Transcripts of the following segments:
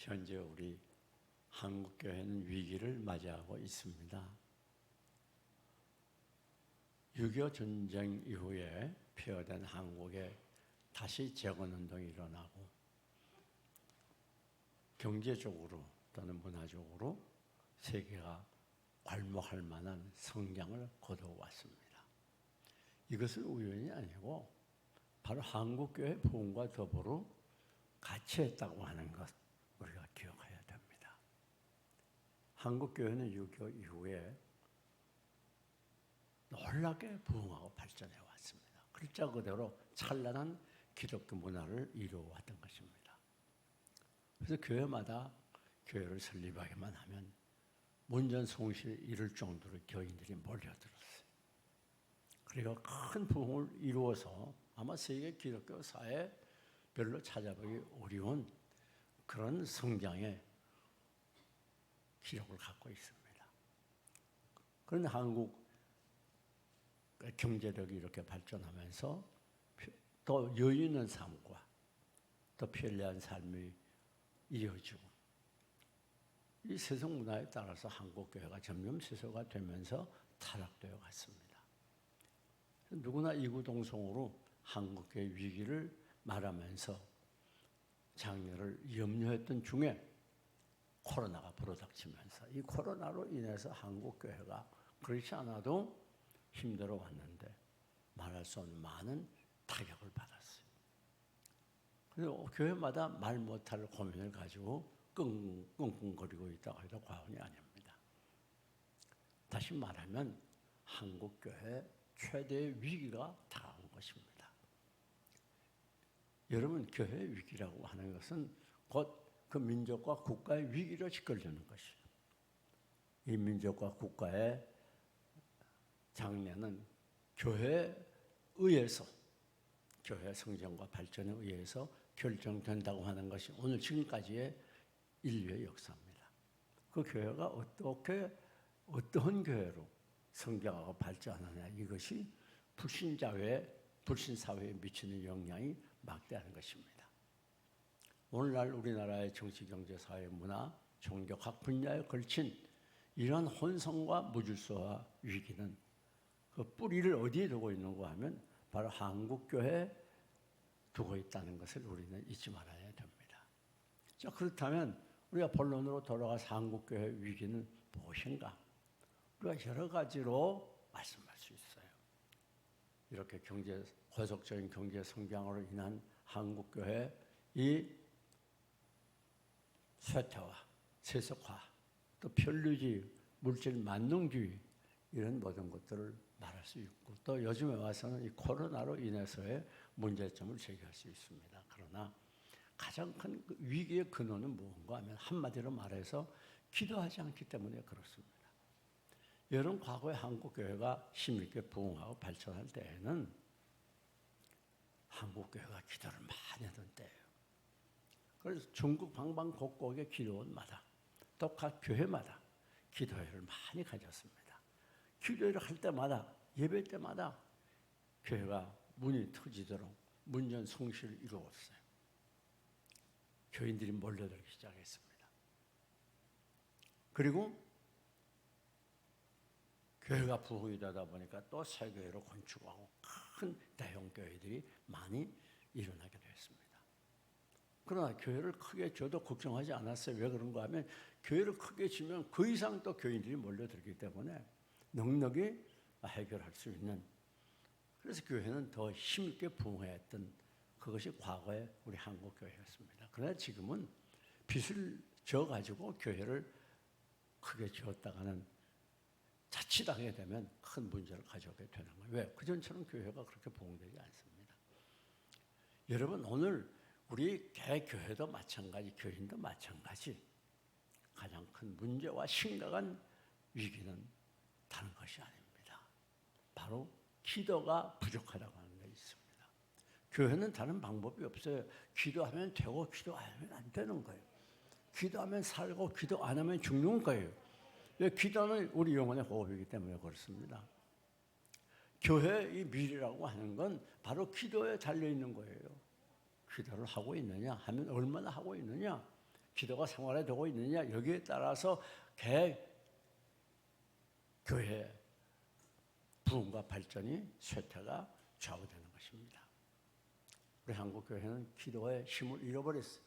현재 우리 한국교회는 위기를 맞이하고 있습니다. 6.25 전쟁 이후에 폐허된 한국에 다시 재건운동이 일어나고 경제적으로 또는 문화적으로 세계가 괄목할 만한 성장을 거둬왔습니다. 이것은 우연이 아니고 바로 한국교회 부흥과 더불어 같이 했다고 하는 것 우리가 기억해야 됩니다. 한국교회는 6.25 이후에 놀랍게 부흥하고 발전해 왔습니다. 글자 그대로 찬란한 기독교 문화를 이루어왔던 것입니다. 그래서 교회마다 교회를 설립하기만 하면 문전성시를 이룰 정도로 교인들이 몰려들었어요. 그리고 큰 부흥을 이루어서 아마 세계 기독교 사회에 별로 찾아보기 어려운 그런 성장의 기록을 갖고 있습니다. 그런데 한국 경제력이 이렇게 발전하면서 또 여유 있는 삶과 또 편리한 삶이 이어지고 이 세상 문화에 따라서 한국 교회가 점점 세소가 되면서 타락되어 갔습니다. 누구나 이구동성으로 한국 교회 위기를 말하면서 장래를 염려했던 중에 코로나가 불어닥치면서 이 코로나로 인해서 한국 교회가 그렇지 않아도 힘들어 왔는데 말할 수 없는 많은 타격을 받았어요. 그래서 교회마다 말 못할 고민을 가지고 끙끙거리고 있다고 해도 과언이 아닙니다. 다시 말하면 한국 교회 최대의 위기가 다가온 것입니다. 여러분, 교회 위기라고 하는 것은 곧 그 민족과 국가의 위기로 짓거리는 것이에요. 이 민족과 국가의 장래는 교회에 의해서, 교회 성장과 발전에 의해서 결정된다고 하는 것이 오늘 지금까지의 인류의 역사입니다. 그 교회가 어떠한 교회로 성장하고 발전하느냐, 이것이 불신사회에 미치는 영향이 막대한 것입니다. 오늘날 우리나라의 정치, 경제, 사회, 문화, 종교 각 분야에 걸친 이러한 혼선과 무질서와 위기는 그 뿌리를 어디에 두고 있는가 하면 바로 한국교회에 두고 있다는 것을 우리는 잊지 말아야 됩니다. 자, 그렇다면 우리가 본론으로 돌아가서 한국교회 위기는 무엇인가? 우리가 여러 가지로 말씀할 수 있어요. 이렇게 고속적인 경제 성장으로 인한 한국교회 이 쇠퇴와 세속화, 또 편리주의, 물질 만능주의 이런 모든 것들을 말할 수 있고 또 요즘에 와서는 이 코로나로 인해서의 문제점을 제기할 수 있습니다. 그러나 가장 큰 위기의 근원은 무엇인가 하면 한마디로 말해서 기도하지 않기 때문에 그렇습니다. 여러분, 과거에 한국교회가 힘있게 부흥하고 발전할 때에는 한국교회가 기도를 많이 하던 때예요. 그래서 전국 방방곡곡의 기도원마다 또 각 교회마다 기도회를 많이 가졌습니다. 기도회를 할 때마다 예배 때마다 교회가 문이 터지도록 문전성시를 이루었어요. 교인들이 몰려들기 시작했습니다. 그리고 교회가 부흥이 되다 보니까 또 새 교회로 건축하고 큰 대형 교회들이 많이 일어나게 됐습니다. 그러나 교회를 크게 줘도 걱정하지 않았어요. 왜 그런가 하면 교회를 크게 지면 그 이상 또 교인들이 몰려들기 때문에 넉넉히 해결할 수 있는, 그래서 교회는 더 힘있게 부흥했던 그것이 과거의 우리 한국교회였습니다. 그러나 지금은 빚을 져가지고 교회를 크게 지었다가는 자칫하게 되면 큰 문제를 가져오게 되는 거예요. 왜? 그전처럼 교회가 그렇게 부흥되지 않습니다. 여러분, 오늘 우리 개교회도 마찬가지, 교인도 마찬가지, 가장 큰 문제와 심각한 위기는 다른 것이 아닙니다. 바로 기도가 부족하다고 하는 게 있습니다. 교회는 다른 방법이 없어요. 기도하면 되고 기도 안 하면 안 되는 거예요. 기도하면 살고 기도 안 하면 죽는 거예요. 기도는 우리 영혼의 호흡이기 때문에 그렇습니다. 교회의 미래라고 하는 건 바로 기도에 달려있는 거예요. 기도를 하고 있느냐 하면 얼마나 하고 있느냐. 기도가 생활화되고 있느냐 여기에 따라서 교회의 부흥과 발전이 쇠퇴가 좌우되는 것입니다. 우리 한국 교회는 기도의 힘을 잃어버렸어요.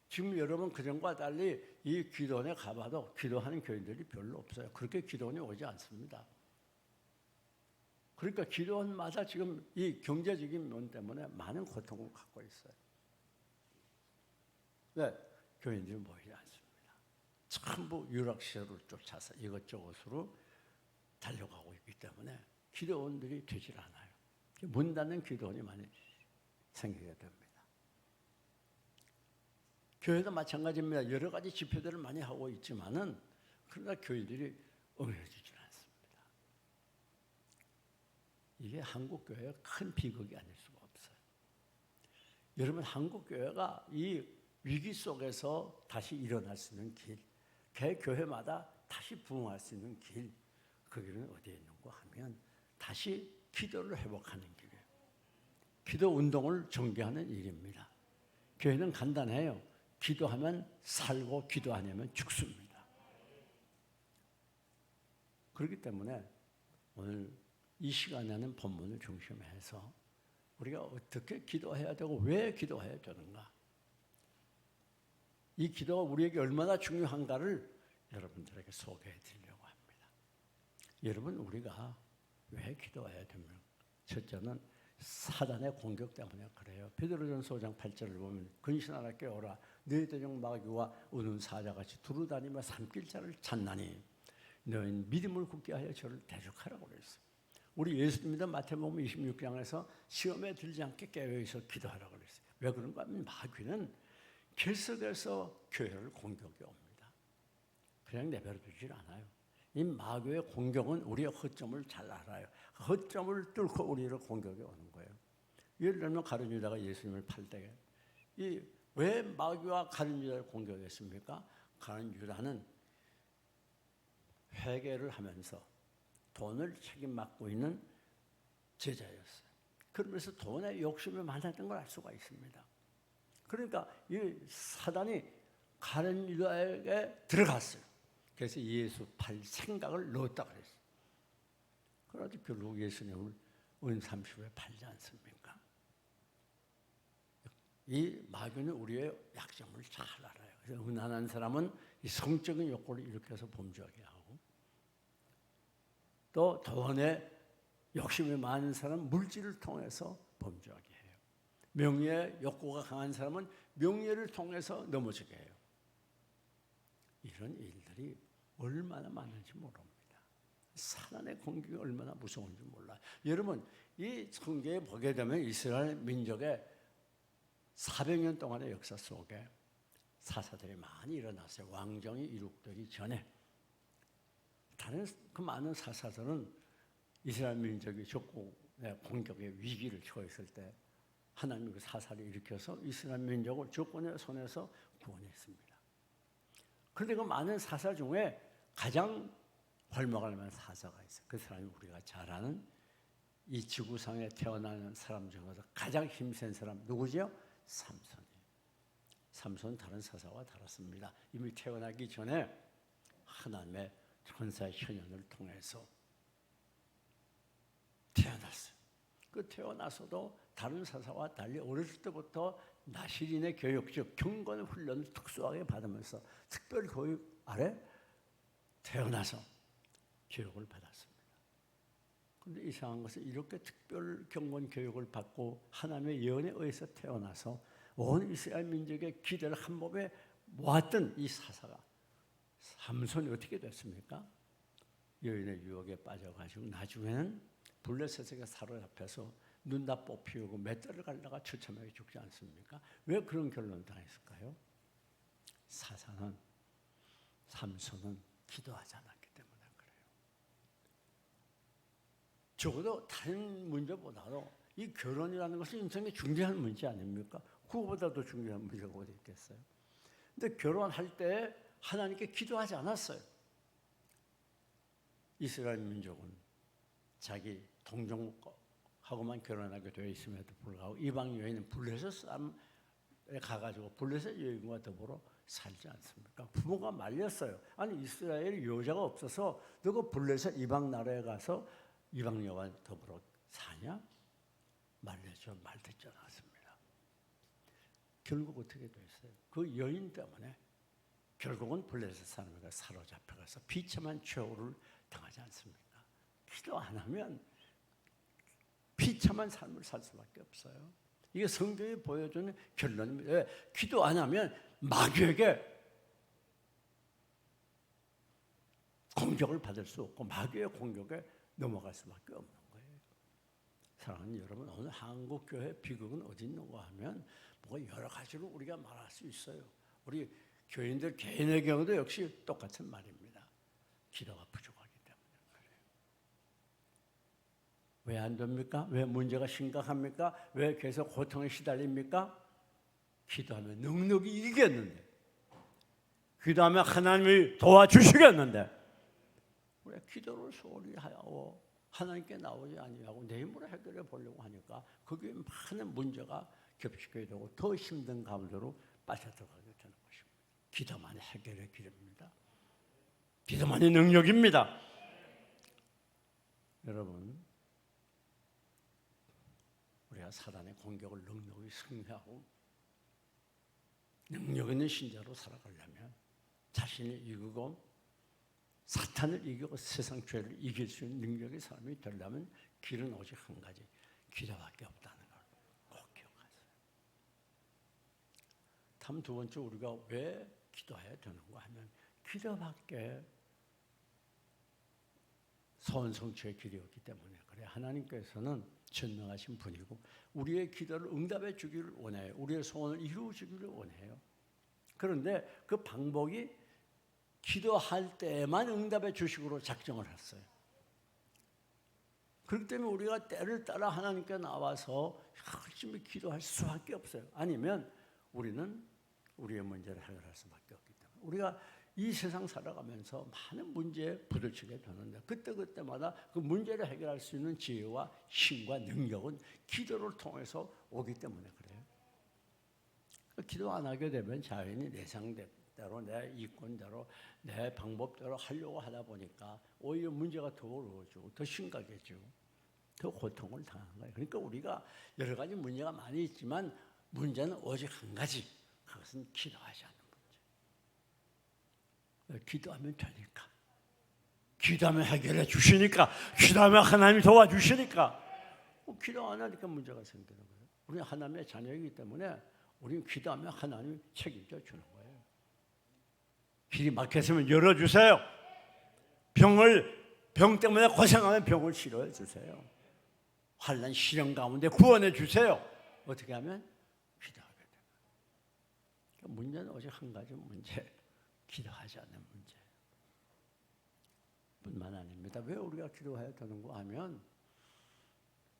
지금 여러분 그전과 달리 이 기도원에 가봐도 기도하는 교인들이 별로 없어요. 그렇게 기도원에 오지 않습니다. 그러니까 기도원마다 지금 이 경제적인 면 때문에 많은 고통을 갖고 있어요. 왜? 교인들이 모이지 않습니다. 전부 유락시설을 쫓아서 이것저것으로 달려가고 있기 때문에 기도원들이 되질 않아요. 문 닫는 기도원이 많이 생기게 됩니다. 교회도 마찬가지입니다. 여러 가지 집회들을 많이 하고 있지만은 그러나 교인들이 응해주질 않습니다. 이게 한국 교회의 큰 비극이 아닐 수가 없어요. 여러분 한국 교회가 이 위기 속에서 다시 일어날 수 있는 길, 개 교회마다 다시 부흥할 수 있는 길, 그 길은 어디에 있는가 하면 다시 기도를 회복하는 길이에요. 기도 운동을 전개하는 일입니다. 교회는 간단해요. 기도하면 살고 기도 안 하면 죽습니다. 그렇기 때문에 오늘 이 시간에는 본문을 중심해서 우리가 어떻게 기도해야 되고 왜 기도해야 되는가, 이 기도가 우리에게 얼마나 중요한가를 여러분들에게 소개해 드리려고 합니다. 여러분 우리가 왜 기도해야 됩니까? 첫째는 사단의 공격 때문에 그래요. 베드로전서 5장 8절을 보면 근신하라 깨어라 너희들 중 마귀와 우는 사자같이 두루다니며 삼킬 자를 찾나니 너희는 믿음을 굳게 하여 저를 대적하라고 그랬어요. 우리 예수 믿는 마태복음 26장에서 시험에 들지 않게 깨어있어 기도하라고 그랬어요. 왜 그런가 하면 마귀는 계속해서 교회를 공격해 옵니다. 그냥 내버려 두질 않아요. 이 마귀의 공격은 우리의 허점을 잘 알아요. 허점을 뚫고 우리를 공격해 오는 거예요. 예를 들면 가룟 유다가 예수님을 팔 때 왜 마귀와 가룟 유다를 공격했습니까? 가룟 유다는 회계를 하면서 돈을 책임 맡고 있는 제자였어요. 그러면서 돈에 욕심이 많았던 걸 알 수가 있습니다. 그러니까 이 사단이 가룟 유다에게 들어갔어요. 그래서 예수 팔 생각을 넣었다 그랬어요. 그래서 결국 예수님을 은 30에 팔지 않습니까? 이 마귀는 우리의 약점을 잘 알아요. 그래서 음란한 사람은 이 성적인 욕구를 일으켜서 범죄하게 하고, 또 돈에 욕심이 많은 사람은 물질을 통해서 범죄하게 해요. 명예의 욕구가 강한 사람은 명예를 통해서 넘어지게 해요. 이런 일들이 얼마나 많은지 모릅니다. 사단의 공격이 얼마나 무서운지 몰라요. 여러분, 이 성경에 보게 되면 이스라엘 민족의 400년 동안의 역사 속에 사사들이 많이 일어났어요. 왕정이 이룩되기 전에. 다른 그 많은 사사들은 이스라엘 민족이 적군의 공격의 위기를 처했을 때 하나님이 그 사사를 일으켜서 이스라엘 민족을 적군의 손에서 구원했습니다. 그런데 그 많은 사사 중에 가장 활약할 만한 사사가 있어요. 그 사람이 우리가 잘 아는 이 지구상에 태어나는 사람 중에서 가장 힘센 사람 누구죠? 삼손이에요. 삼손은 다른 사사와 다릅니다. 이미 태어나기 전에 하나님의 천사 현현을 통해서 태어났어요. 그 태어나서도 다른 사사와 달리 어렸을 때부터 나시린의 교육, 즉 경건 훈련을 특수하게 받으면서 특별 교육 아래 태어나서 교육을 받았습니다. 그런데 이상한 것은 이렇게 특별 경건 교육을 받고 하나님의 예언에 의해서 태어나서 온 이스라엘 민족의 기대를 한 몸에 모았던 이 사사가 삼손이 어떻게 됐습니까? 여인의 유혹에 빠져가지고 나중에는 블레셋에게 사로잡혀서 눈 다 뽑히고 맷대를 갈다가 처참하게 죽지 않습니까? 왜 그런 결론을 당했을까요? 삼손은 기도하지 않았기 때문에 그래요. 적어도 다른 문제보다도 이 결혼이라는 것은 인생의 중요한 문제 아닙니까? 그거보다도 중요한 문제가 어디 있겠어요? 근데 결혼할 때 하나님께 기도하지 않았어요. 이스라엘 민족은 자기 동족하고만 결혼하게 되어 있음에도 불구하고 이방 여인은 블레셋 사람에 가가지고 블레셋 여인과 더불어 살지 않습니까? 부모가 말렸어요. 아니 이스라엘에 여자가 없어서 너가 블레셋 이방 나라에 가서 이방 여와 더불어 사냐? 말렸죠. 말 듣지 않았습니다. 결국 어떻게 됐어요? 그 여인 때문에 결국은 블레셋 사람에게 사로잡혀가서 비참한 최후를 당하지 않습니까? 기도 안 하면 비참한 삶을 살 수밖에 없어요. 이게 성경이 보여주는 결론입니다. 왜? 기도 안 하면 마귀에게 공격을 받을 수 없고 마귀의 공격에 넘어갈 수밖에 없는 거예요. 사랑하는 여러분, 오늘 한국교회 비극은 어디 있는가 하면 뭐 여러 가지로 우리가 말할 수 있어요. 우리 교인들 개인의 경우도 역시 똑같은 말입니다. 기도가 부족하기 때문에 그래요. 왜 안 됩니까? 왜 문제가 심각합니까? 왜 계속 고통에 시달립니까? 기도하면 능력이 이기겠는데, 기도하면 하나님이 도와주시겠는데, 왜 기도를 소홀히 하고 하나님께 나오지 아니하고 내 힘으로 해결해 보려고 하니까 거기에 많은 문제가 겹치게 되고 더 힘든 가운데로 빠져들어가게 되는 것입니다. 기도만이 해결의 길입니다. 기도만이 능력입니다. 여러분, 우리가 사단의 공격을 넉넉히 승리하고 능력 있는 신자로 살아가려면, 자신을 이기고 사탄을 이기고 세상 죄를 이길 수 있는 능력의 사람이 되려면 길은 오직 한 가지, 기도밖에 없다는 걸 꼭 기억하세요. 다음 두 번째, 우리가 왜 기도해야 되는가 하면 기도밖에 소원 성취의 길이 없기 때문에 그래. 하나님께서는 전능하신 분이고 우리의 기도를 응답해 주기를 원해요. 우리의 소원을 이루어 주기를 원해요. 그런데 그 방법이 기도할 때만 응답해 주식으로 작정을 했어요. 그렇기 때문에 우리가 때를 따라 하나님께 나와서 열심히 기도할 수밖에 없어요. 아니면 우리는 우리의 문제를 해결할 수밖에 없기 때문에 우리가 이 세상 살아가면서 많은 문제에 부딪히게 되는데 그때마다 그 문제를 해결할 수 있는 지혜와 힘과 능력은 기도를 통해서 오기 때문에 그래요. 기도 안 하게 되면 자연히 내 상대대로, 내 이권대로, 내 방법대로 하려고 하다 보니까 오히려 문제가 더 어려워지고 더 심각해지고 더 고통을 당하는 거예요. 그러니까 우리가 여러 가지 문제가 많이 있지만 문제는 오직 한 가지, 그것은 기도하지 않는 문제. 기도하면 되니까, 기도하면 해결해 주시니까, 기도하면 하나님이 도와주시니까. 기도 안 하니까 문제가 생기는 거예요. 우리는 하나님의 자녀이기 때문에 우리는 기도하면 하나님이 책임져 주는 거예요. 길이 막혔으면 열어주세요. 병 때문에 고생하면 병을 치료해 주세요. 환난 시련 가운데 구원해 주세요. 어떻게 하면? 기도하게 됩니다. 그러니까 문제는 오직 한 가지 문제, 기도하지 않는 문제 뿐만 아닙니다. 왜 우리가 기도해야 되는가 하면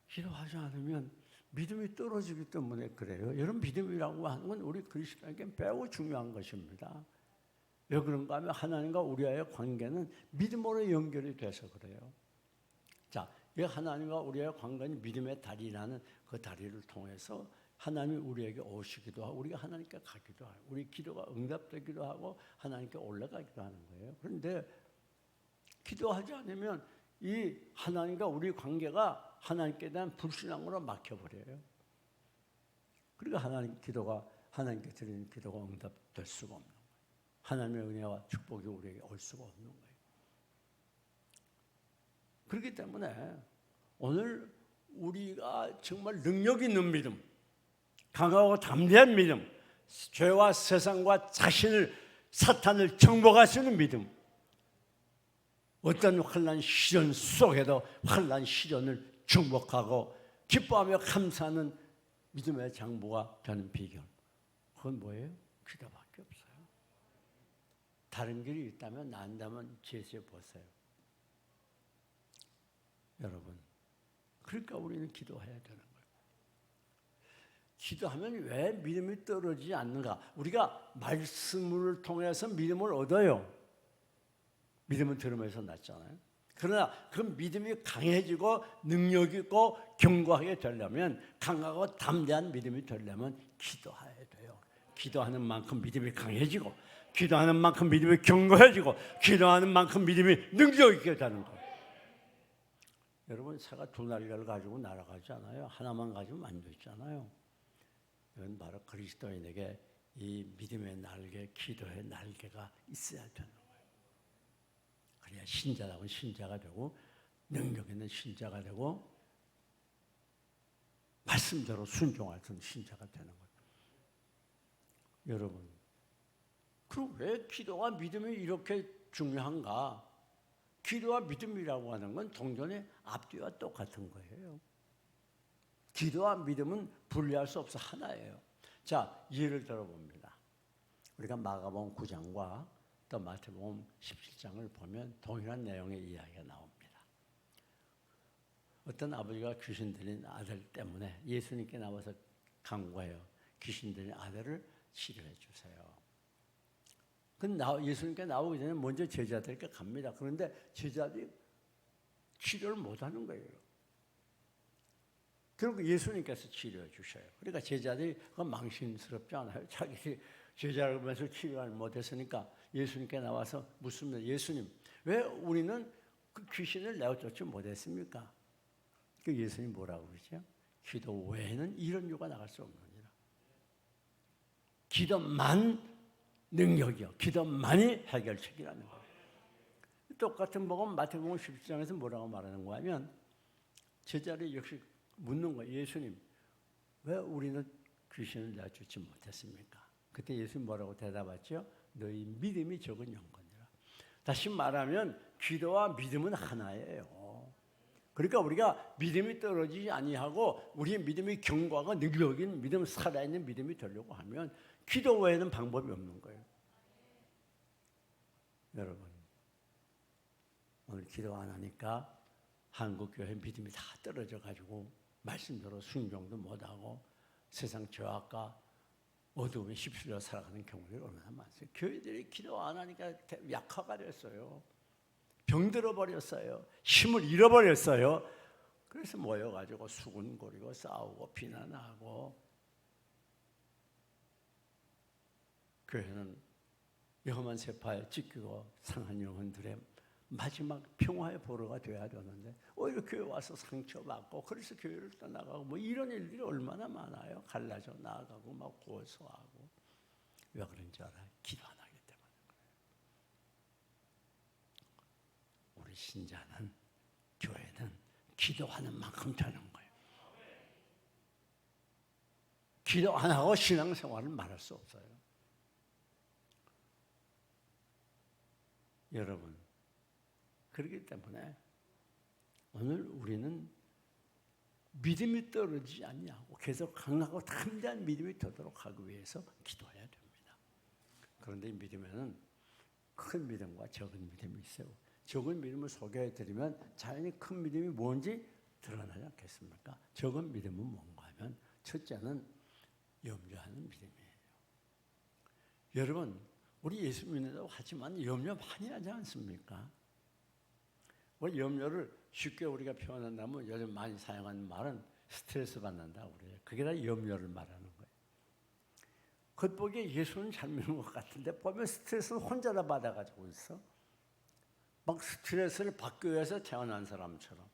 기도하지 않으면 믿음이 떨어지기 때문에 그래요. 여러분, 믿음이라고 하는 건 우리 그리스도에게 매우 중요한 것입니다. 왜 그런가 하면 하나님과 우리와의 관계는 믿음으로 연결이 돼서 그래요. 자, 이 하나님과 우리의 관계는 믿음의 다리라는 그 다리를 통해서 하나님이 우리에게 오시기도 하고 우리가 하나님께 가기도 하고 우리 기도가 응답되기도 하고 하나님께 올라가기도 하는 거예요. 그런데 기도하지 않으면 이 하나님과 우리 관계가 하나님께 대한 불신앙으로 막혀버려요. 그러니까 하나님께 드리는 기도가 응답될 수가 없는 거예요. 하나님의 은혜와 축복이 우리에게 올 수가 없는 거예요. 그렇기 때문에 오늘 우리가 정말 능력 있는 믿음, 강하고 담대한 믿음, 죄와 세상과 사탄을 정복할 수 있는 믿음, 어떤 환난 시련 속에도 환난 시련을 정복하고 기뻐하며 감사하는 믿음의 장부가 되는 비결, 그건 뭐예요? 기도밖에 없어요. 다른 길이 있다면 난다면 제시해 보세요. 여러분, 그러니까 우리는 기도해야 되는 거예요. 기도하면 왜 믿음이 떨어지지 않는가? 우리가 말씀을 통해서 믿음을 얻어요. 믿음은 들으면서 낳잖아요. 그러나 그 믿음이 강해지고 능력 있고 견고하게 되려면, 강하고 담대한 믿음이 되려면 기도해야 돼요. 기도하는 만큼 믿음이 강해지고, 기도하는 만큼 믿음이 견고해지고, 기도하는 만큼 믿음이 능력 있게 되는 거예요. 여러분, 새가 두 날개를 가지고 날아가지 않아요. 하나만 가지고 안 되잖아요. 이건 바로 그리스도인에게 이 믿음의 날개, 기도의 날개가 있어야 되는 거예요. 그래야 신자다운 신자가 되고, 능력 있는 신자가 되고, 말씀대로 순종할 수 있는 신자가 되는 거예요. 여러분, 그럼 왜 기도와 믿음이 이렇게 중요한가? 기도와 믿음이라고 하는 건 동전의 앞뒤와 똑같은 거예요. 기도와 믿음은 분리할 수 없어 하나예요. 자, 예를 들어봅니다. 우리가 마가복음 9장과 또 마태복음 17장을 보면 동일한 내용의 이야기가 나옵니다. 어떤 아버지가 귀신 들린 아들 때문에 예수님께 나와서 간구해요. 귀신 들린 아들을 치료해 주세요. 근데 예수님께 나오기 전에 먼저 제자들께 갑니다. 그런데 제자들이 치료를 못하는 거예요. 결국 예수님께서 치료해 주셔요. 그러니까 제자들이 그건 망신스럽지 않아요? 자기들이 제자를 보면서 치료를 못했으니까 예수님께 나와서 묻습니다. 예수님, 왜 우리는 그 귀신을 내어쫓지 못했습니까? 그 예수님 뭐라고 그러죠? 기도 외에는 이런 유가 나갈 수 없느니라. 기도만 능력이요. 기도만이 해결책이라는 거예요. 똑같은 복음 마태복음 17장에서 뭐라고 말하는 거냐면 제자들이 역시 묻는 거예요. 예수님, 왜 우리는 귀신을 내쫓지 못했습니까? 그때 예수님 뭐라고 대답했죠? 너희 믿음이 적은 영혼이라. 다시 말하면 기도와 믿음은 하나예요. 그러니까 우리가 믿음이 떨어지지 아니하고 우리의 믿음이 견고하고 능력인 믿음, 살아있는 믿음이 되려고 하면 기도 외에는 방법이 없는 거예요. 여러분, 오늘 기도 안 하니까 한국교회 믿음이 다 떨어져가지고 말씀대로 순종도 못하고 세상 죄악과 어두움에 휩쓸려 살아가는 경우들이 얼마나 많습니까? 교회들이 기도 안 하니까 약화가 됐어요. 병들어 버렸어요. 힘을 잃어버렸어요. 그래서 모여가지고 수군거리고 싸우고 비난하고 교회는 험한 세파에 찢기고 상한 영혼들의 마지막 평화의 보루가 되어야 되는데 오히려 교회 와서 상처받고 그래서 교회를 떠나가고 뭐 이런 일들이 얼마나 많아요. 갈라져 나가고 막 고소하고. 왜 그런지 알아요? 기도 안 하기 때문에 그래요. 우리 신자는 교회는 기도하는 만큼 되는 거예요. 기도 안 하고 신앙생활을 말할 수 없어요. 여러분, 그렇기 때문에 오늘 우리는 믿음이 떨어지지 않냐고 계속 강하고 담대한 믿음이 되도록 하기 위해서 기도해야 됩니다. 그런데 이 믿음에는 큰 믿음과 적은 믿음이 있어요. 적은 믿음을 소개해 드리면 자연히 큰 믿음이 뭔지 드러나지 않겠습니까? 적은 믿음은 뭔가 하면 첫째는 염려하는 믿음이에요. 여러분, 우리 예수 믿는다고 하지만 염려 많이 하지 않습니까? 우리 염려를 쉽게 우리가 표현한다면 요즘 많이 사용하는 말은 스트레스 받는다고 그래요. 그게 다 염려를 말하는 거예요. 겉보기에 예수는 잘 믿는 것 같은데 보면 스트레스를 혼자 다 받아가지고 있어. 막 스트레스를 받기 위해서 태어난 사람처럼.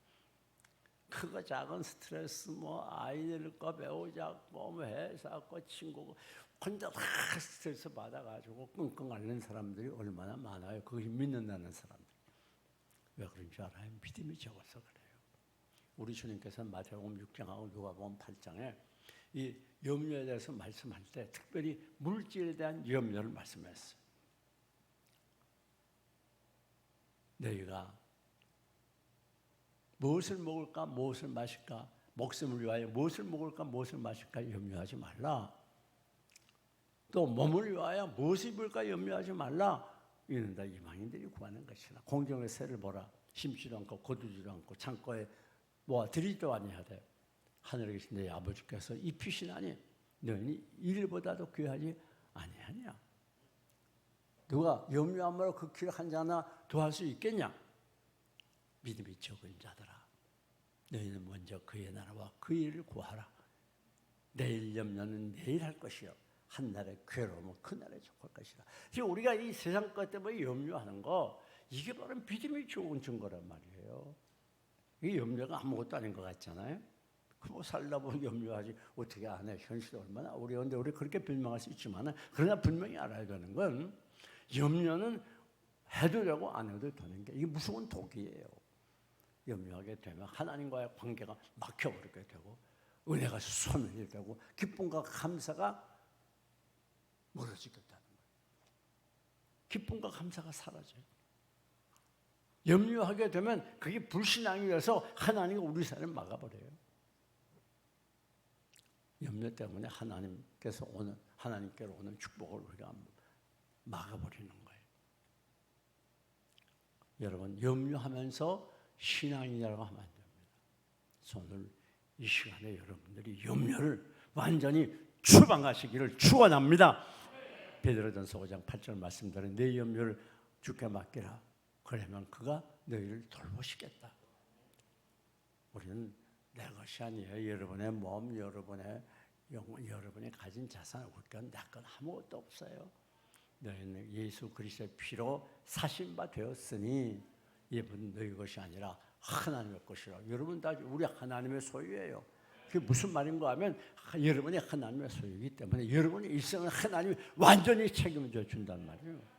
크고 작은 스트레스, 뭐 아이들 거 배우자, 뭐 회사 거 친구고 혼자 다 스트레스 받아가지고 끙끙 앓는 사람들이 얼마나 많아요. 그것이 믿는다는 사람들. 왜 그런 줄 알아요? 믿음이 적어서 그래요. 우리 주님께서는 마태복음 6장하고 누가복음 8장에 이 염려에 대해서 말씀할 때 특별히 물질에 대한 염려를 말씀했어요. 너희가 무엇을 먹을까, 무엇을 마실까, 목숨을 위하여 무엇을 먹을까, 무엇을 마실까 염려하지 말라. 또 몸을 위하여 무엇을 입을까 염려하지 말라. 이는 다 이방인들이 구하는 것이라. 공중의 새를 보라. 심지도 않고 거두지도 않고 창고에 모아 들이지도 아니하되 하늘에 계신 내 아버지께서 입히시나니 너희는 이들보다도 귀하지 아니하냐. 누가 염려함으로 그 길 한 자나 더할 수 있겠냐. 믿음이 적은 자들아, 너희는 먼저 그의 나라와 그 일을 구하라. 내일 염려는 내일 할 것이요 한날의 괴로움은 그날에 족할 것이라. 지금 우리가 이 세상 것 때문에 염려하는 거, 이게 바로 믿음이 좋은 증거란 말이에요. 이 염려가 아무것도 아닌 것 같잖아요. 뭐 살다 보면 염려하지 어떻게 안 해. 현실이 얼마나 어려운데 우리 그렇게 변명할 수 있지만, 그러나 분명히 알아야 되는 건 염려는 해도 되고 안 해도 되는 게, 이게 무서운 독이에요. 염려하게 되면 하나님과의 관계가 막혀버리게 되고, 은혜가 소멸이 되고, 기쁨과 감사가 멀어지겠다는 거예요. 기쁨과 감사가 사라져요. 염려하게 되면 그게 불신앙이 돼서 하나님이 우리 삶을 막아버려요. 염려 때문에 하나님께로 오는 축복을 우리가 막아버리는 거예요. 여러분, 염려하면서 신앙이라고 하면 안 됩니다. 오늘 이 시간에 여러분들이 염려를 완전히 추방하시기를 축원합니다. 베드로전서 5장 8절 말씀대로 내 염려를 주께 맡기라. 그러면 그가 너희를 돌보시겠다. 우리는 내 것이 아니에요. 여러분의 몸, 여러분의 영혼, 여러분이 가진 자산, 우리 건 내 건 아무것도 없어요. 너희는 예수 그리스도의 피로 사신 바 되었으니 이분 너희 것이 아니라 하나님의 것이라. 여러분 다 우리 하나님의 소유예요. 그게 무슨 말인가 하면 여러분이 하나님의 소유이기 때문에 여러분의 일생은 하나님이 완전히 책임져 준단 말이에요.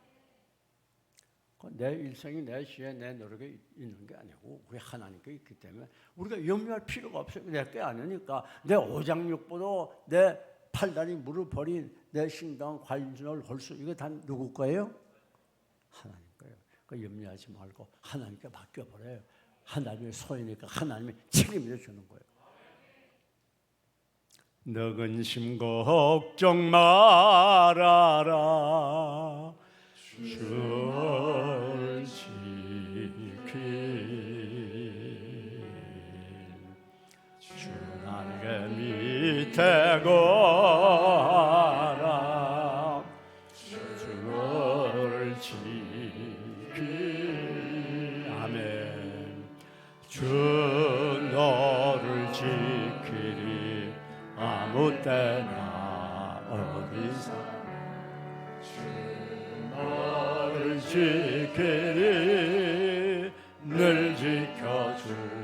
내 일생이 내 시에 내 노력에 있는 게 아니고 우리 하나님께 있기 때문에 우리가 염려할 필요가 없어요. 내 게 아니니까. 내 오장육부도 내 팔다리 무릎 버린 내 신당 관절 홀수, 이거 다 누구 거예요? 하나님 거예요. 그 염려하지 말고 하나님께 맡겨버려요. 하나님의 소유니까 하나님이 책임져 주는 거예요. 너 근심 걱정 말아라. 주를 지킬 주 날개 밑에 거하라. 주를 지킬 아멘. 주 너를 지키리 아무 때나 어디서 너를 지키리 늘 지켜주시리.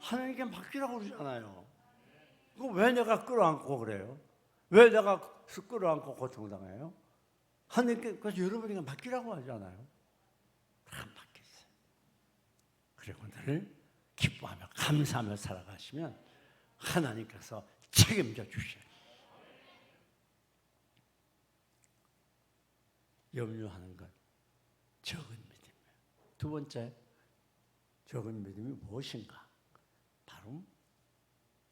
하나님께 맡기라고 그러잖아요. 그거 왜 내가 끌어안고 그래요? 왜 내가 끌어안고 고통당해요? 하나님께, 그래서 여러분이 맡기라고 하잖아요. 다 맡겼어요. 그리고 늘 기뻐하며 감사하며 살아가시면 하나님께서 책임져 주셔요. 염려하는 것, 적은 믿음이에요. 두 번째, 적은 믿음이 무엇인가? 바로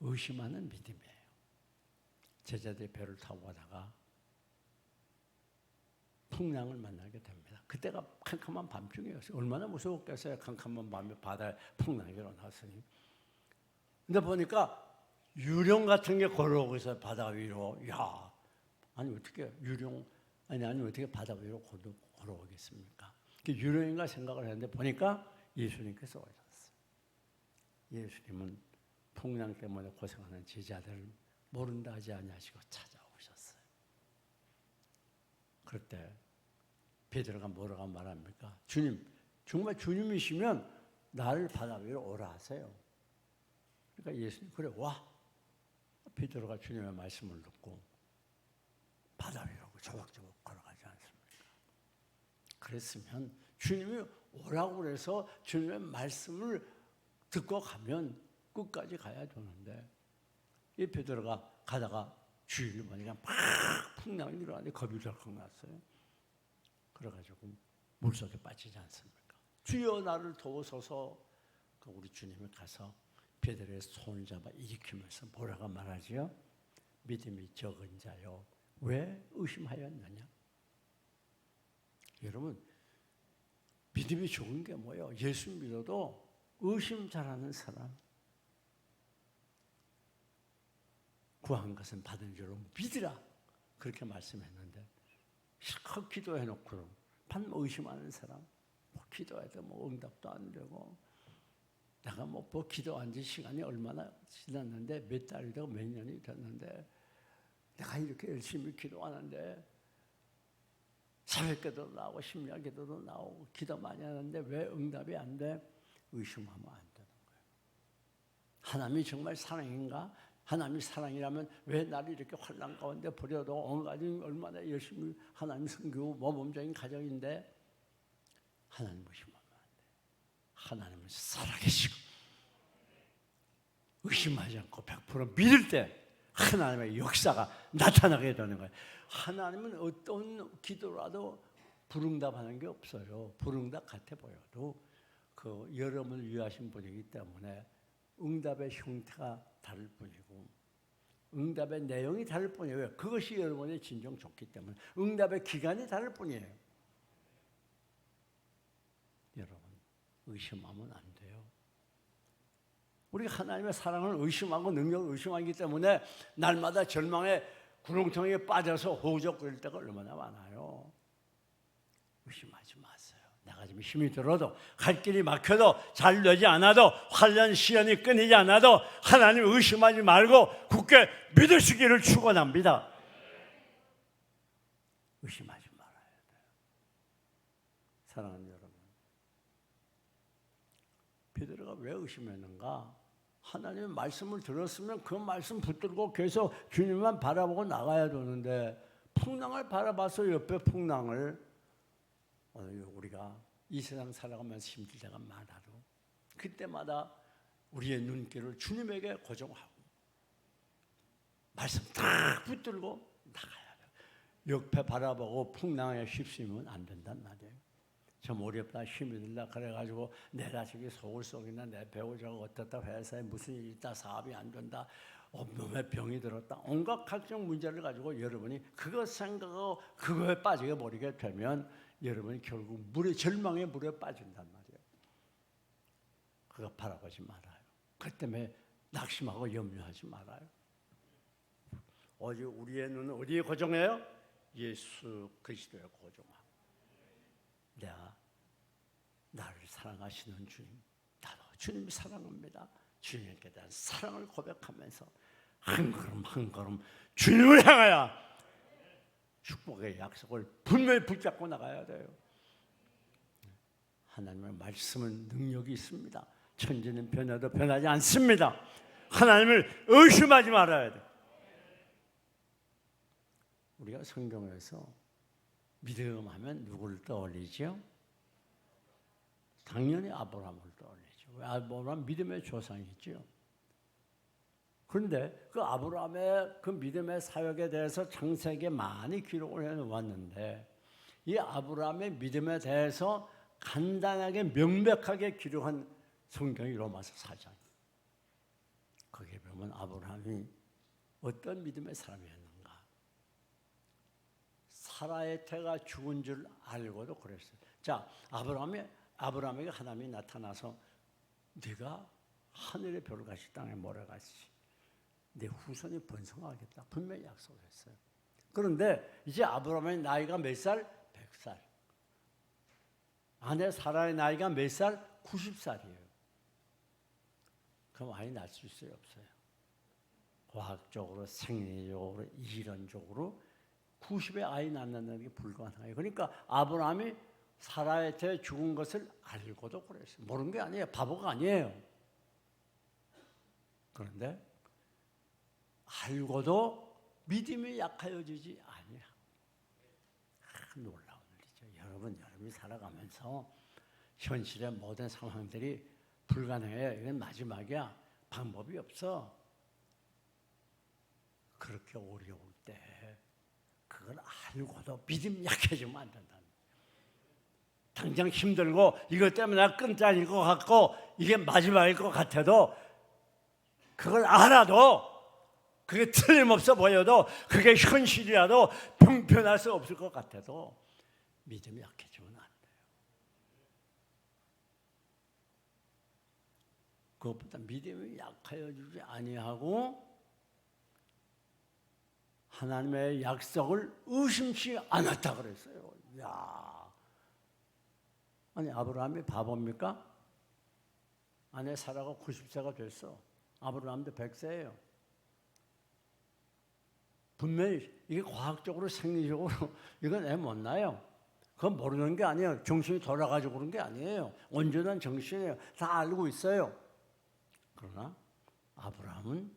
의심하는 믿음이에요. 제자들이 배를 타고 가다가 풍랑을 만나게 됩니다. 그때가 캄캄한 밤중이었어요. 얼마나 무서웠겠어요. 캄캄한 밤에 바다에 풍랑이 일어났으니. 근데 보니까 유령 같은 게 걸어오고 있어요. 바다 위로. 야, 아니 어떻게 유령, 아니 어떻게 바다 위로 걸어오겠습니까? 유령인가 생각을 했는데 보니까 예수님께서 오셨어요. 예수님은 풍랑 때문에 고생하는 제자들을 모른다 하지 아니하시고 찾아오셨어요. 그때 베드로가 뭐라고 말합니까? 주님, 정말 주님이시면 나를 바다 위로 오라 하세요. 그러니까 예수님, 그래 와. 베드로가 주님의 말씀을 듣고 바다 위로 조박조박 걸어가지 않습니까? 그랬으면 주님이 오라고 그래서 주님의 말씀을 듣고 가면 끝까지 가야 되는데, 이 베드로가 가다가 주위를 보니까 막 풍랑이 일어나는데 겁이 덜컥 났어요. 그래가지고 물속에 빠지지 않습니까? 주여 나를 도우소서. 우리 주님이 가서 베드로의 손을 잡아 일으키면서 뭐라고 말하지요? 믿음이 적은 자요, 왜 의심하였느냐? 여러분, 믿음이 적은 게 뭐예요? 예수 믿어도 의심 잘하는 사람, 구한 것은 받은 줄로 믿으라, 그렇게 말씀했는데 실컷 기도해놓고는 반복 의심하는 사람, 뭐 기도해도 뭐 응답도 안 되고 내가 뭐 기도한 지 시간이 얼마나 지났는데 몇 달이 되고 몇 년이 됐는데 내가 이렇게 열심히 기도하는데 새벽기도도 나오고 심야기도도 나오고 기도 많이 하는데 왜 응답이 안 돼? 의심하면 안 되는 거예요. 하나님이 정말 사랑인가? 하나님이 사랑이라면 왜 나를 이렇게 환난 가운데 버려도 온 가정이 얼마나 열심히 하나님 섬기고 모범적인 가정인데 하나님 의심하면 안 돼. 하나님은 살아계시고 의심하지 않고 100% 믿을 때 하나님의 역사가 나타나게 되는 거예요. 하나님은 어떤 기도라도 불응답하는 게 없어요. 불응답 같아 보여도 그 여러분을 위하신 분이기 때문에 응답의 형태가 다를 뿐이고 응답의 내용이 다를 뿐이에요. 그것이 여러분의 진정 좋기 때문에 응답의 기간이 다를 뿐이에요. 여러분 의심하면 안 돼요. 우리가 하나님의 사랑을 의심하고 능력을 의심하기 때문에 날마다 절망의 구렁텅이에 빠져서 호적거릴 때가 얼마나 많아요. 의심하지 마세요. 내가 지금 힘이 들어도 갈 길이 막혀도 잘 되지 않아도 환난 시련이 끊이지 않아도 하나님 의심하지 말고 굳게 믿으시기를 축원합니다. 의심하지 말아야 돼요. 사랑하는 여러분, 베드로가 왜 의심했는가? 하나님의 말씀을 들었으면 그 말씀 붙들고 계속 주님만 바라보고 나가야 되는데 풍랑을 바라봐서 옆에 풍랑을 우리가 이 세상 살아가면서 힘들 때가 많아도 그때마다 우리의 눈길을 주님에게 고정하고 말씀 딱 붙들고 나가야 돼요. 옆에 바라보고 풍랑에 휩쓰이면 안 된단 말이에요. 좀 어렵다 힘이 들다 그래가지고 내 자식이 속을 썩이나 내 배우자가 어떻다 회사에 무슨 일이 있다 사업이 안 된다 몸에 병이 들었다 온갖 각종 문제를 가지고 여러분이 그것 생각하고 그거에 빠지게 버리게 되면 여러분이 결국 절망의 물에 빠진단 말이에요. 그거 바라보지 말아요. 그 때문에 낙심하고 염려하지 말아요. 오직 우리의 눈은 어디에 고정해요? 예수 그리스도에 고정하고 내가 나를 사랑하시는 주님, 나도 주님이 사랑합니다. 주님께 대한 사랑을 고백하면서 한 걸음 한 걸음 주님을 향하여 축복의 약속을 분명히 붙잡고 나가야 돼요. 하나님의 말씀은 능력이 있습니다. 천지는 변해도 변하지 않습니다. 하나님을 의심하지 말아야 돼요. 우리가 성경에서 믿음하면 누구를 떠올리죠? 당연히 아브라함을 떠올리죠. 아브라함 믿음의 조상이죠. 그런데 그 아브라함의 그 믿음의 사역에 대해서 창세기에 많이 기록을 해놓았는데 이 아브라함의 믿음에 대해서 간단하게 명백하게 기록한 성경이 로마서 4장. 거기에 보면 아브라함이 어떤 믿음의 사람이었는가. 사라의 태가 죽은 줄 알고도 그랬어요. 자, 아브라함에게 하나님이 나타나서 네가 하늘의 별을 같이 땅에 모래같이 내 후손이 번성하겠다 분명히 약속했어요. 그런데 이제 아브라함의 나이가 몇 살? 100살. 아내 사라의 나이가 몇 살? 90살이에요. 그럼 아이 낳을 수 있어요? 없어요? 과학적으로, 생리적으로, 이론적으로 90에 아이 낳는다는 게 불가능해요. 그러니까 아브라함이 사라의 태 죽은 것을 알고도 그랬어요. 모르는 게 아니에요. 바보가 아니에요. 그런데 알고도 믿음이 약해지지 아니야. 놀라운 일이죠. 여러분이 살아가면서 현실의 모든 상황들이 불가능해. 이건 마지막이야. 방법이 없어. 그렇게 어려울 때 그걸 알고도 믿음이 약해지면 안 된다. 당장 힘들고 이것 때문에 내가 끈짜릴 것 같고 이게 마지막일 것 같아도 그걸 알아도 그게 틀림없어 보여도 그게 현실이라도 평편할 수 없을 것 같아도 믿음이 약해지면 안 돼요. 그것보다 믿음이 약해지지 아니하고 하나님의 약속을 의심치 않았다 그랬어요. 야, 아니 아브라함이 바보입니까? 아내 사라가 90세가 됐어. 아브라함도 100세예요. 분명히 이게 과학적으로 생리적으로 이건 애 못 낳아요. 그건 모르는 게 아니에요. 정신이 돌아가지고 그런 게 아니에요. 온전한 정신이에요. 다 알고 있어요. 그러나 아브라함은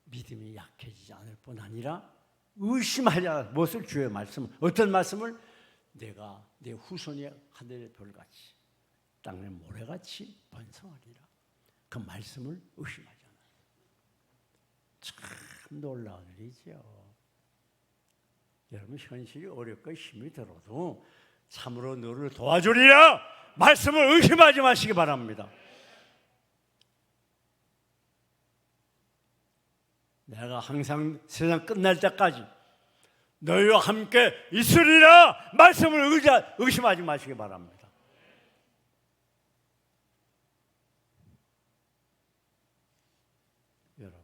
믿음이 약해지지 않을 뿐 아니라 의심하자. 무엇을? 주의 말씀. 어떤 말씀을? 내가 내 후손이 하늘의 별같이 땅의 모래같이 번성하리라. 그 말씀을 의심하지 않아요. 참 놀라운 일이죠. 여러분 현실이 어렵고 힘이 들어도 참으로 너를 도와주리라 말씀을 의심하지 마시기 바랍니다. 내가 항상 세상 끝날 때까지 너희와 함께 있으리라 말씀을 의심하지 마시기 바랍니다. 여러분,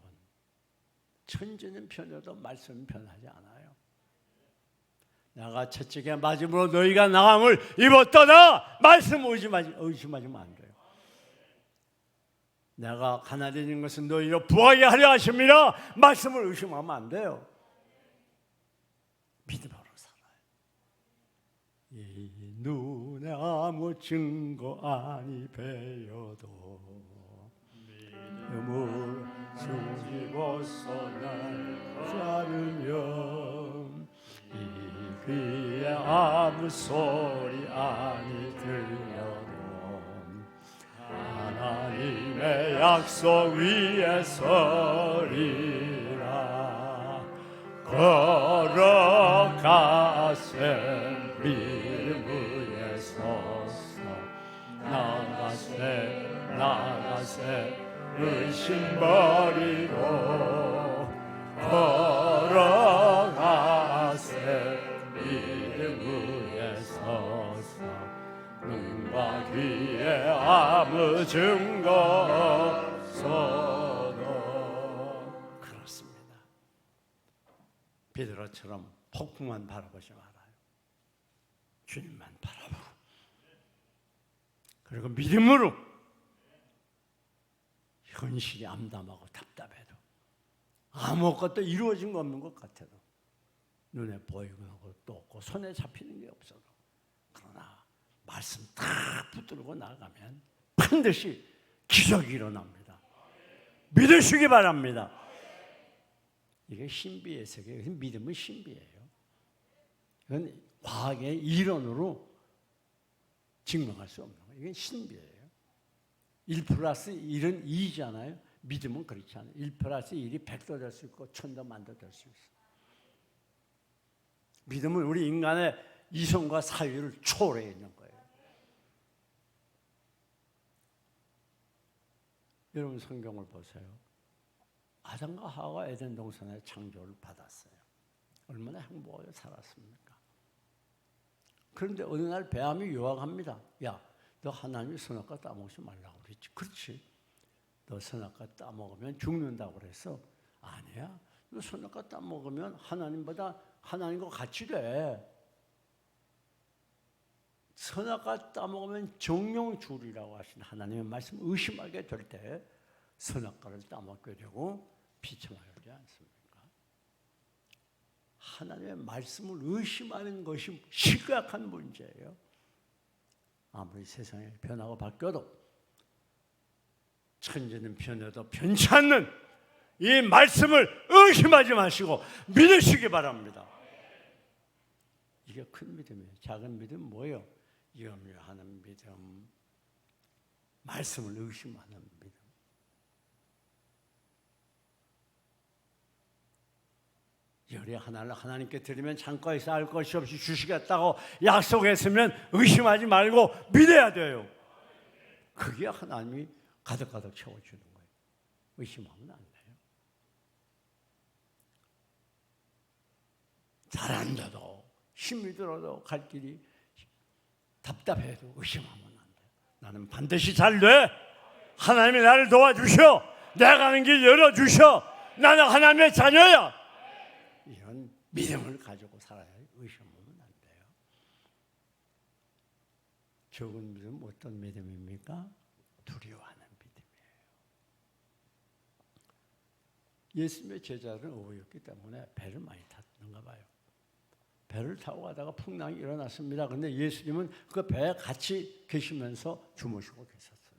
천지는 변해도 말씀은 변하지 않아요. 내가 채찍에 맞음으로 너희가 나감을 입었더나 말씀 의심하지면 안 돼요. 내가 가난해진 것은 너희로 부하게 하려 하십니다. 말씀을 의심하면 안 돼요. 믿음으로 살아요. 이 눈에 아무 증거 아니 배어도 믿음을 숨기고서 날 자르면 이 귀에 아무 소리 아니 들려도 하나님의 약속 위에 서리라. 걸어가세 믿음 위에 서서 나가세 의심 버리고 걸어가세 믿음 위에 서서 눈과 귀에 아무 증거 없어도. 그렇습니다. 베드로처럼 폭풍만 바라보지 말아요. 주님만 바라보고 그리고 믿음으로 현실이 암담하고 답답해도 아무것도 이루어진 거 없는 것 같아도 눈에 보이는 것도 없고 손에 잡히는 게 없어도 그러나 말씀 딱 붙들고 나가면 반드시 기적이 일어납니다. 믿으시기 바랍니다. 이게 신비의 세계예요. 믿음은 신비예요. 이건 과학의 이론으로 증명할 수 없는 거예요. 이게 신비예요. 1 플러스 1은 2잖아요. 믿음은 그렇지 않아요. 1 플러스 1이 100도 될 수 있고 1000도 만도 될 수 있어요. 믿음은 우리 인간의 이성과 사유를 초월해 있는 거예요. 여러분 성경을 보세요. 아담과 하와가 에덴 동산에 창조를 받았어요. 얼마나 행복하게 살았습니까? 그런데 어느 날 뱀이 요약합니다. 야, 너 하나님이 선악과 따먹지 말라고 그랬지. 그렇지. 너 선악과 따먹으면 죽는다고 그래서 아니야. 너 선악과 따먹으면 하나님보다 하나님과 같이 돼. 선악과 따먹으면 정령 죽으리라고 하신 하나님의 말씀 의심하게 될 때 선악과를 따먹게 되고 비참하게 되지 않습니까? 하나님의 말씀을 의심하는 것이 심각한 문제예요. 아무리 세상이 변하고 바뀌어도 천지는 변해도 변치 않는 이 말씀을 의심하지 마시고 믿으시기 바랍니다. 이게 큰 믿음이에요. 작은 믿음은 뭐예요? 염려하는 믿음, 말씀을 의심하는 믿음. 열의 하나를 하나님께 드리면 창고에 쌓을 것이 없이 주시겠다고 약속했으면 의심하지 말고 믿어야 돼요. 그게 하나님이 가득가득 채워주는 거예요. 의심하면 안 돼요. 잘한다도 힘이 들어도 갈 길이 답답해도 의심하면 안 돼요. 나는 반드시 잘 돼. 하나님이 나를 도와주셔. 내가 가는 길 열어주셔. 나는 하나님의 자녀야. 이런 믿음을 가지고 살아야 의심하면 안 돼요. 적은 믿음 어떤 믿음입니까? 두려워하는 믿음이에요. 예수님의 제자들은 어부였기 때문에 배를 많이 탔는가 봐요. 배를 타고 가다가 풍랑이 일어났습니다. 그런데 예수님은 그 배에 같이 계시면서 주무시고 계셨어요.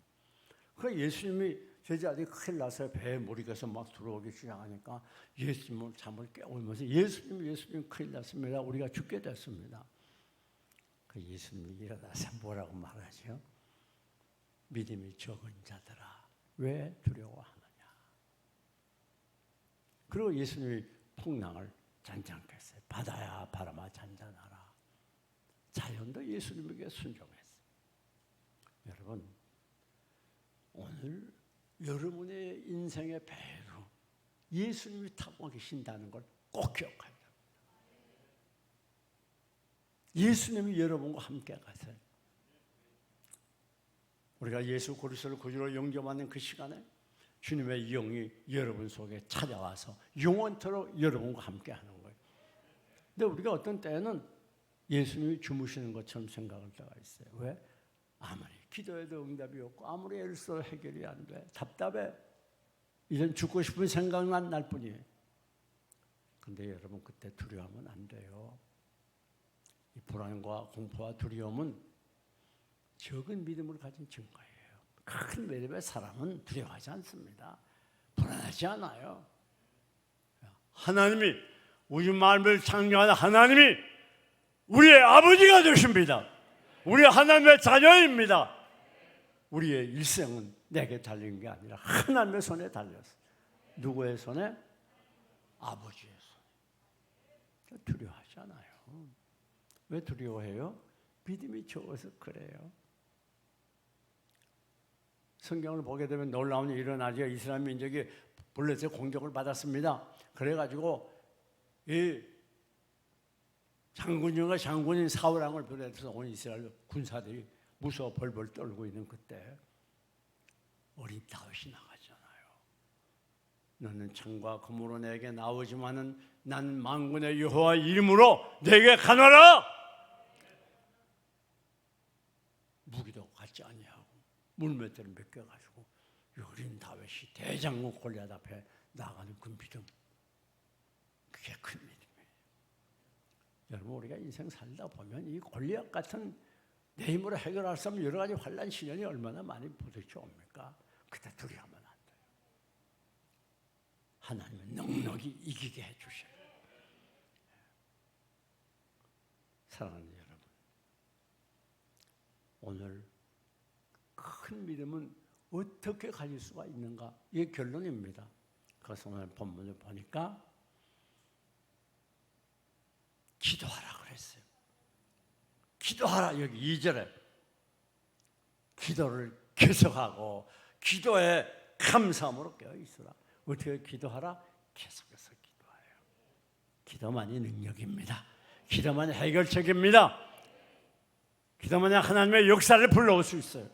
그 예수님이 제자들이 큰일 났어요. 배에 몰입해서 막 들어오기 시작하니까 예수님을 잠을 깨우면서 예수님 큰일 났습니다. 우리가 죽게 됐습니다. 그 예수님이 일어나서 뭐라고 말하죠? 믿음이 적은 자들아 왜 두려워하느냐. 그리고 예수님이 풍랑을 잔잔케 했어요. 바다야 바람아 잔잔하라. 자연도 예수님에게 순종했어요. 여러분 오늘 여러분의 인생의 배로 예수님이 타고 계신다는 걸 꼭 기억해야 됩니다. 예수님이 여러분과 함께 가세요. 우리가 예수 그리스도를 구주로 영접하는 그 시간에 주님의 영이 여러분 속에 찾아와서 영원토록 여러분과 함께 하는 거예요. 근데 우리가 어떤 때는 예수님이 주무시는 것처럼 생각할 때가 있어요. 왜? 아무리 기도해도 응답이 없고 아무리 애를 써도 해결이 안 돼. 답답해. 이젠 죽고 싶은 생각만 날 뿐이에요. 그런데 여러분 그때 두려워하면 안 돼요. 이 불안과 공포와 두려움은 적은 믿음을 가진 증거예요. 큰 믿음의 사람은 두려워하지 않습니다. 불안하지 않아요. 하나님이 우주 만물을 창조하는 하나님이 우리의 아버지가 되십니다. 우리 하나님의 자녀입니다. 우리의 일생은 내게 달린 게 아니라 하나님의 손에 달렸어요. 누구의 손에? 아버지의 손에. 두려워하지 않아요. 왜 두려워해요? 믿음이 적어서 그래요. 성경을 보게 되면 놀라운 일이 일어나죠. 이스라엘 민족이 블레셋의 공격을 받았습니다. 그래가지고 이 장군인 사울왕을 비롯해서 온 이스라엘 군사들이 무서워 벌벌 떨고 있는 그때 어린 다윗이 나가잖아요. 너는 창과 금으로 내게 나오지만은 나는 만군의 여호와 이름으로 내게 가노라. 무기도 갖지 아니하고 물맷대를 몇 개 가지고 어린 다윗이 대장군 골리앗 앞에 나가는 그 믿음, 그게 큰 믿음이에요. 여러분 우리가 인생 살다 보면 이 골리앗 같은 내 힘으로 해결할 수 없는 여러 가지 환난 시련이 얼마나 많이 부딪혀 옵니까? 그때 두려워하면 안 돼요. 하나님은 넉넉히 이기게 해주셔요. 사랑하는 여러분, 오늘 큰 믿음은 어떻게 가질 수가 있는가? 이게 결론입니다. 그래서 오늘 본문을 보니까 기도하라 그랬어요. 기도하라. 여기 2절에 기도를 계속하고 기도에 감사함으로 깨어있으라. 어떻게 기도하라? 계속해서 기도해요. 기도만이 능력입니다. 기도만이 해결책입니다. 기도만이 하나님의 역사를 불러올 수 있어요.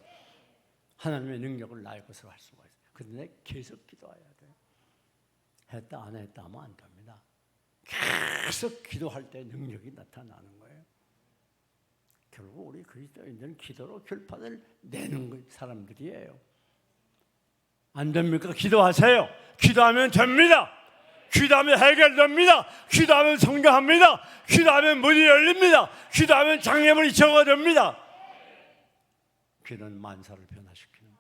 하나님의 능력을 나의 것으로 할 수가 있어요. 그런데 계속 기도해야 돼요. 했다 안 했다 하면 안 됩니다. 계속 기도할 때 능력이 나타나는 거예요. 결국 우리 그리스도인들은 기도로 결판을 내는 사람들이에요. 안 됩니까? 기도하세요. 기도하면 됩니다. 기도하면 해결됩니다. 기도하면 성장합니다. 기도하면 문이 열립니다. 기도하면 장애물이 적어집니다. 기도는 만사를 변화시키는.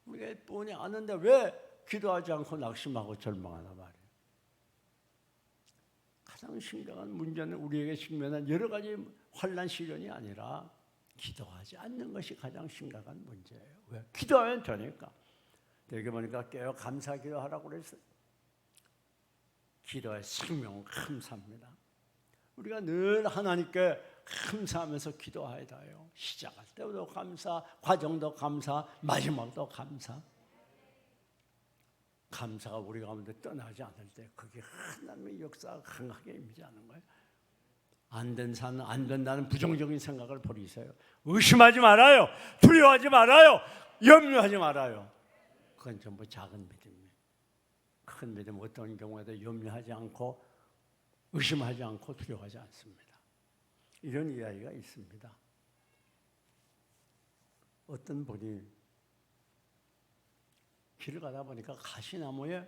우리가 뻔히 아는데 왜 기도하지 않고 낙심하고 절망하나 말이에요. 가장 심각한 문제는 우리에게 직면한 여러 가지 환난 시련이 아니라 기도하지 않는 것이 가장 심각한 문제예요. 왜? 기도하면 되니까. 여기 보니까 깨어 감사 기도하라고 그랬어요. 기도의 생명은 감사입니다. 우리가 늘 하나님께 감사하면서 기도해야 돼요. 시작할 때도 감사, 과정도 감사, 마지막도 감사. 감사가 우리 가운데 떠나지 않을 때 그게 하나님의 역사가 강하게 임하는 거예요. 안 된 산, 안 된다는 부정적인 생각을 버리세요. 의심하지 말아요. 두려워하지 말아요. 염려하지 말아요. 그건 전부 작은 믿음이에요. 큰 믿음 어떤 경우에도 염려하지 않고 의심하지 않고 두려워하지 않습니다. 이런 이야기가 있습니다. 어떤 분이 길을 가다 보니까 가시나무에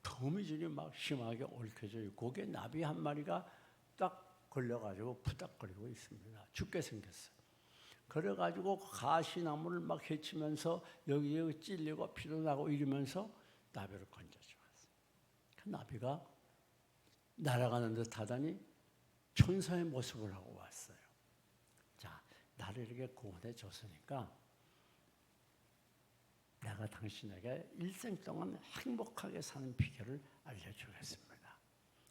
거미줄이 막 심하게 얽혀져 있고 거기에 나비 한 마리가 딱 걸려가지고 푸닥거리고 있습니다. 죽게 생겼어요. 그래가지고 가시나무를 막 헤치면서 여기 찔리고 피도 나고 이러면서 나비를 건져주었어요. 그 나비가 날아가는 듯 하더니 천사의 모습을 하고 왔어요. 자, 나를 이렇게 구원해 줬으니까 내가 당신에게 일생 동안 행복하게 사는 비결을 알려주겠습니다.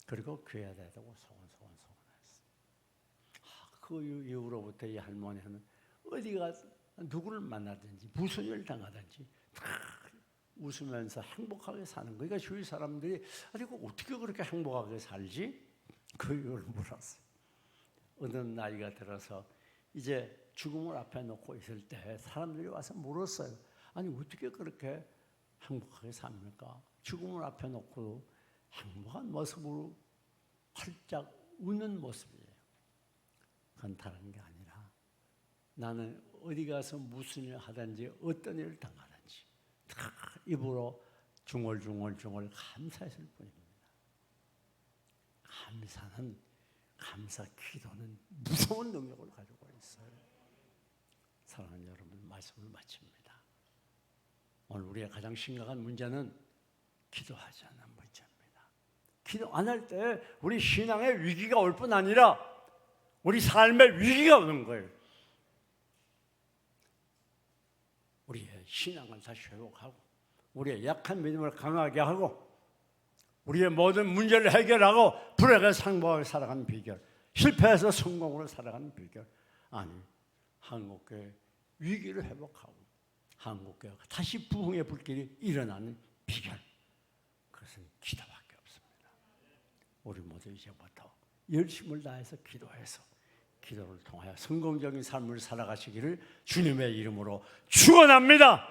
그리고 교회에 대고 소원했어요. 그 이후로부터 이 할머니는 어디가 누구를 만나든지 무슨 일을 당하든지 다 웃으면서 행복하게 사는 거예요. 그러니까 주위 사람들이 아니 그 어떻게 그렇게 행복하게 살지? 그 이유를 물었어요. 어느 나이가 들어서 이제 죽음을 앞에 놓고 있을 때 사람들이 와서 물었어요. 아니 어떻게 그렇게 행복하게 삽니까? 죽음을 앞에 놓고 행복한 모습으로 활짝 웃는 모습이에요. 그건 다른 게 아니라 나는 어디 가서 무슨 일을 하든지 어떤 일을 당하든지 다 입으로 중얼중얼 감사했을 뿐입니다. 감사 기도는 무서운 능력을 가지고 있어요. 사랑하는 여러분, 말씀을 마칩니다. 오늘 우리의 가장 심각한 문제는 기도하지 않는 문제입니다. 기도 안 할 때 우리 신앙의 위기가 올 뿐 아니라 우리 삶의 위기가 오는 거예요. 우리의 신앙을 다시 회복하고 우리의 약한 믿음을 강하게 하고 우리의 모든 문제를 해결하고 불행에서 행복하게 살아가는 비결, 실패해서 성공으로 살아가는 비결, 아니 한국교회 위기를 회복하고 한국교회가 다시 부흥의 불길이 일어나는 비결, 그것은 기도밖에 없습니다. 우리 모두 이제부터 열심을 다해서 기도해서 기도를 통하여 성공적인 삶을 살아가시기를 주님의 이름으로 축원합니다.